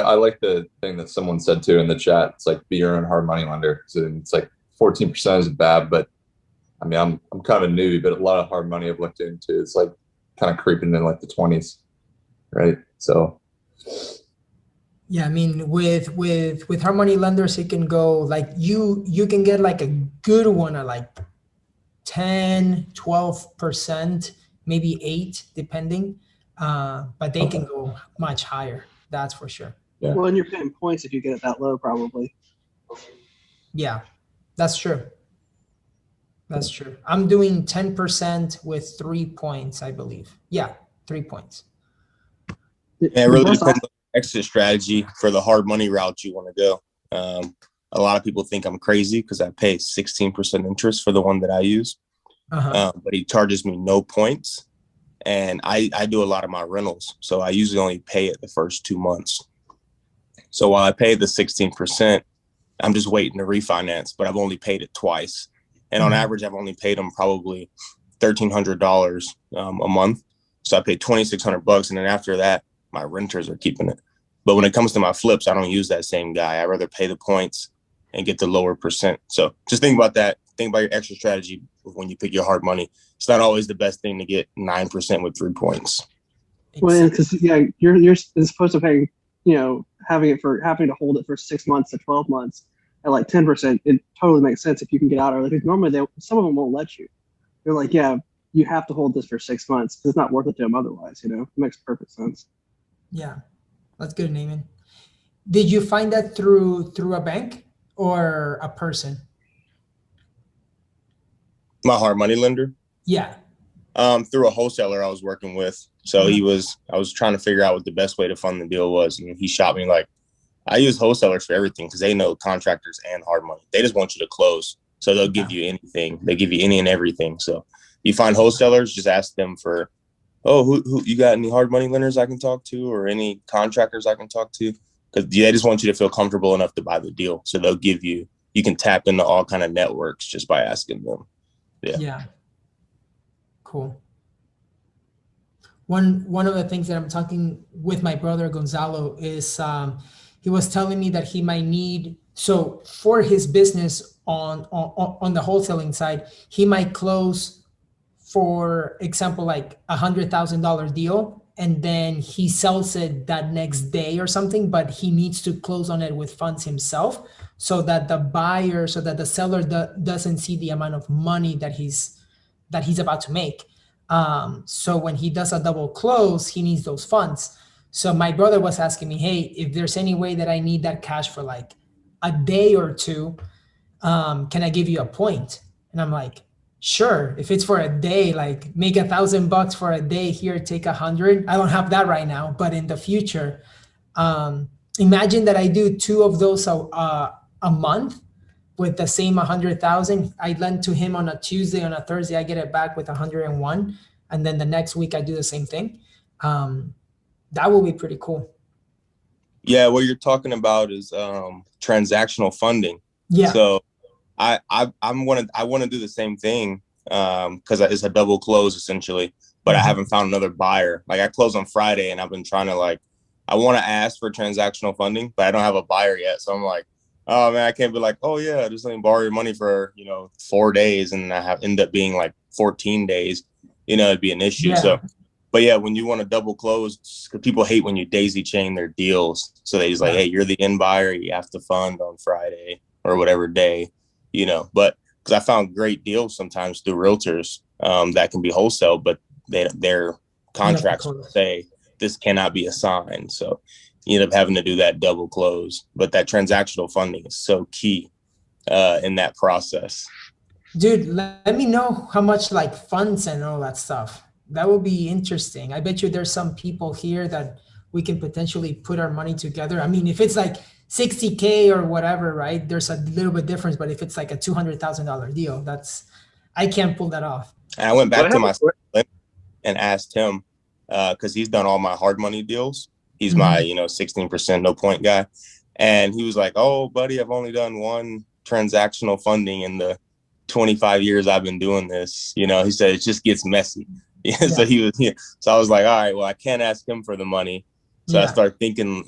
I like the thing that someone said too in the chat. It's like be your own hard money lender. So it's like 14% is bad, but I mean, I'm kind of a newbie, but a lot of hard money I've looked into. It's like kind of creeping in like the 20s, right? So Yeah, I mean, with hard money lenders, it can go like you can get like a good one at like 10, 12%, maybe 8, depending. But they can okay, go much higher. That's for sure. yeah, Well, and you're getting points if you get it that low, probably. Yeah, that's true. That's true. I'm doing 10% with 3 points, I believe. Yeah, 3 points. Yeah, it really depends on the exit strategy for the hard money route you want to go. A lot of people think I'm crazy because I pay 16% interest for the one that I use. But he charges me no points. And I do a lot of my rentals. So I usually only pay it the first 2 months. So while I pay the 16%, I'm just waiting to refinance, but I've only paid it twice. And on average, I've only paid them probably $1,300 a month. So I paid $2,600. And then after that, my renters are keeping it. But when it comes to my flips, I don't use that same guy. I rather pay the points and get the lower percent. So just think about that. Think about your extra strategy when you pick your hard money. It's not always the best thing to get 9% with 3 points. Well, because you're supposed to pay, having to hold it for 6 months to 12 months at like 10%. It totally makes sense if you can get out early. Because normally some of them won't let you. They're like, yeah, you have to hold this for 6 months because it's not worth it to them otherwise. It makes perfect sense. Yeah, that's good, Naaman. Did you find that through a bank or a person? My hard money lender? Yeah. Through a wholesaler I was working with. So I was trying to figure out what the best way to fund the deal was. And he shot me like, I use wholesalers for everything because they know contractors and hard money. They just want you to close. So they'll give you anything. They give you any and everything. So you find wholesalers, just ask them for, who you got any hard money lenders I can talk to or any contractors I can talk to? Because they just want you to feel comfortable enough to buy the deal. So they'll give you can tap into all kind of networks just by asking them. Yeah. Cool. One of the things that I'm talking with my brother Gonzalo is he was telling me that he might need, so for his business on the wholesaling side, he might close, for example, like $100,000 deal, and then he sells it that next day or something, but he needs to close on it with funds himself so that the seller doesn't see the amount of money that he's about to make. So when he does a double close, he needs those funds. So my brother was asking me, hey, if there's any way that I need that cash for like a day or two, can I give you a point? And I'm like, sure. If it's for a day, like make $1,000 for a day here, take 100. I don't have that right now, but in the future, imagine that I do 2 of those a month with the same 100,000. I lend to him on a Tuesday, on a Thursday, I get it back with 101. And then the next week I do the same thing. That will be pretty cool. Yeah. What you're talking about is transactional funding. Yeah. So I want to do the same thing because it's a double close essentially, but I haven't found another buyer. Like I closed on Friday and I've been trying to I want to ask for transactional funding, but I don't have a buyer yet. So I'm like, oh man, I can't be like, oh yeah, just let me borrow your money for 4 days, and I end up being like 14 days. It'd be an issue. Yeah. So, but yeah, when you want to double close, people hate when you daisy chain their deals. So they just like, hey, you're the end buyer, you have to fund on Friday or whatever day, But because I found great deals sometimes through realtors that can be wholesale, but their contracts say this cannot be assigned. So you end up having to do that double close. But that transactional funding is so key in that process. Dude, let me know how much funds and all that stuff. That would be interesting. I bet you there's some people here that we can potentially put our money together. I mean, if it's like $60K or whatever, right? There's a little bit difference, but if it's like a $200,000 deal, I can't pull that off. And I went back to my and asked him, because he's done all my hard money deals. He's my, 16% no point guy. And he was like, oh, buddy, I've only done one transactional funding in the 25 years I've been doing this. He said it just gets messy. So so I was like, all right, well, I can't ask him for the money. So I started thinking,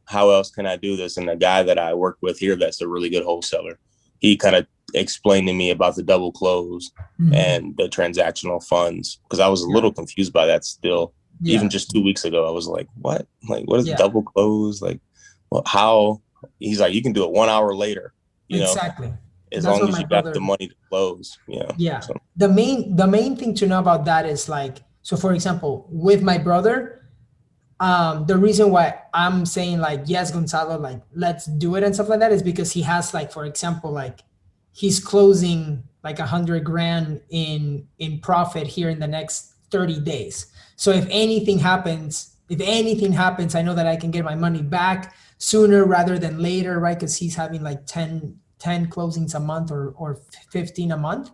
how else can I do this? And the guy that I work with here, that's a really good wholesaler, he kind of explained to me about the double close and the transactional funds, because I was a little confused by that still. Even just 2 weeks ago, I was like, what? Like, what is double close? Like, well, how? He's like, you can do it 1 hour later, exactly. As long as you got the money to close. Yeah. So. The main thing to know about that is like, so for example, with my brother, the reason why I'm saying like, yes, Gonzalo, like, let's do it and stuff like that is because he has like, for example, like he's closing like 100 grand in profit here in the next 30 days. So if anything happens, I know that I can get my money back sooner rather than later, right? Because he's having like 10 closings a month or 15 a month.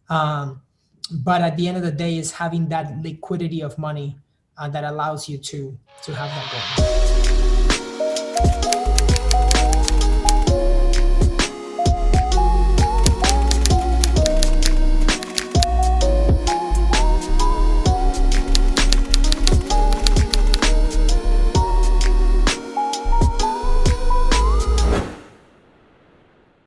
But at the end of the day is having that liquidity of money that allows you to have that goal.